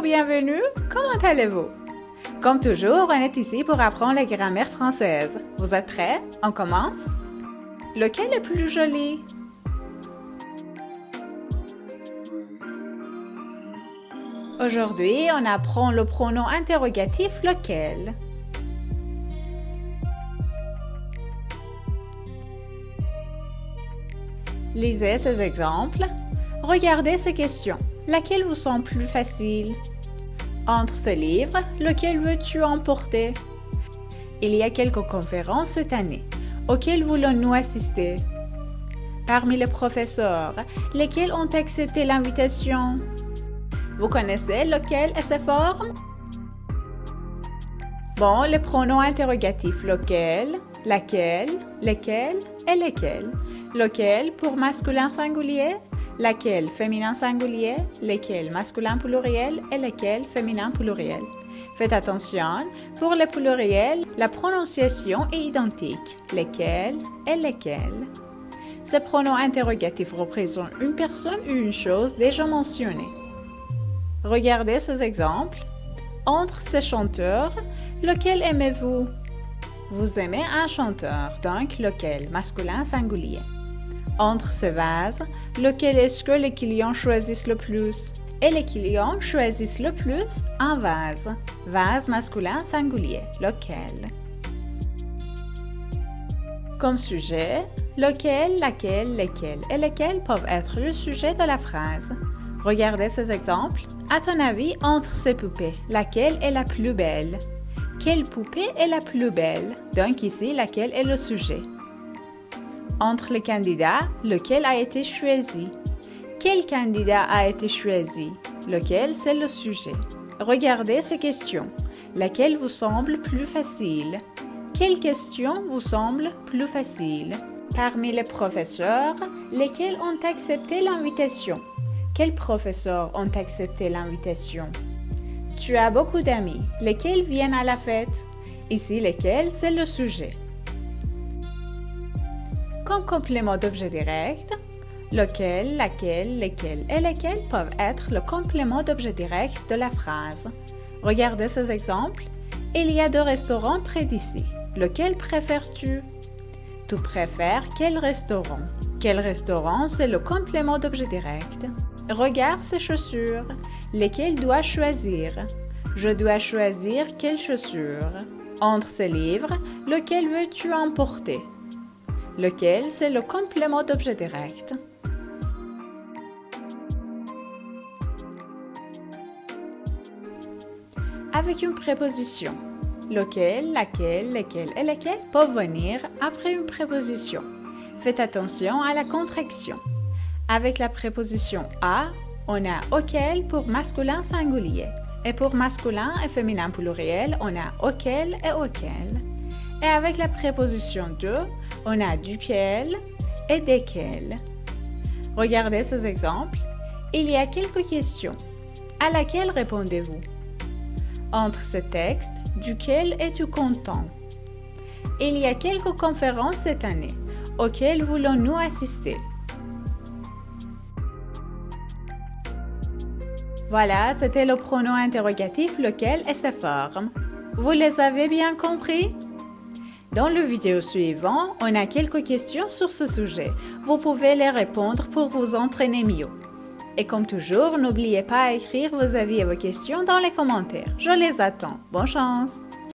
bienvenue, comment allez-vous? Comme toujours, on est ici pour apprendre la grammaire française. Vous êtes prêts? On commence? Lequel est plus joli? Aujourd'hui, on apprend le pronom interrogatif lequel. Lisez ces exemples. Regardez ces questions. Laquelle vous semble plus facile? Entre ces livres, lequel veux-tu emporter? Il y a quelques conférences cette année. Auxquelles voulons-nous assister? Parmi les professeurs, lesquels ont accepté l'invitation? Vous connaissez lequel et ses formes? Bon, les pronoms interrogatifs lequel, laquelle, lesquels et lesquels. Lequel pour masculin singulier, laquelle féminin singulier, lesquels masculin pluriel et lesquels féminin pluriel. Faites attention, pour les pluriels, la prononciation est identique, lesquels et lesquels. Ces pronoms interrogatifs représentent une personne ou une chose déjà mentionnée. Regardez ces exemples. Entre ces chanteurs, lequel aimez-vous? Vous aimez un chanteur, donc lequel, masculin singulier. Entre ces vases, lequel est-ce que les clients choisissent le plus? Et les clients choisissent le plus un vase. Vase masculin singulier, lequel. Comme sujet, lequel, laquelle, lesquels et lesquels peuvent être le sujet de la phrase. Regardez ces exemples. À ton avis, entre ces poupées, laquelle est la plus belle? Quelle poupée est la plus belle? Donc ici, laquelle est le sujet? Entre les candidats, lequel a été choisi? Quel candidat a été choisi? Lequel, c'est le sujet. Regardez ces questions. Laquelle vous semble plus facile? Quelle question vous semble plus facile? Parmi les professeurs, lesquels ont accepté l'invitation? Quels professeurs ont accepté l'invitation? Tu as beaucoup d'amis. Lesquels viennent à la fête? Ici, lesquels, c'est le sujet. Comme complément d'objet direct, lequel, laquelle, lesquels et lesquels peuvent être le complément d'objet direct de la phrase. Regardez ces exemples. Il y a 2 restaurants près d'ici. Lequel préfères-tu? Tu préfères quel restaurant? Quel restaurant, c'est le complément d'objet direct. Regarde ces chaussures. Lesquelles dois-je choisir? Je dois choisir quelles chaussures? Entre ces livres, lequel veux-tu emporter? Lequel, c'est le complément d'objet direct. Avec une préposition. Lequel, laquelle, lesquels et lesquels peuvent venir après une préposition. Faites attention à la contraction. Avec la préposition à, on a auquel pour masculin singulier. Et pour masculin et féminin pluriel, on a auquel et auquel. Et avec la préposition de, on a duquel et desquels. Regardez ces exemples. Il y a quelques questions. À laquelle répondez-vous? Entre ces textes, duquel es-tu content? Il y a quelques conférences cette année. Auxquelles voulons-nous assister? Voilà, c'était le pronom interrogatif lequel et ses formes. Vous les avez bien compris? Dans le vidéo suivant, on a quelques questions sur ce sujet. Vous pouvez les répondre pour vous entraîner mieux. Et comme toujours, n'oubliez pas à écrire vos avis et vos questions dans les commentaires. Je les attends. Bonne chance!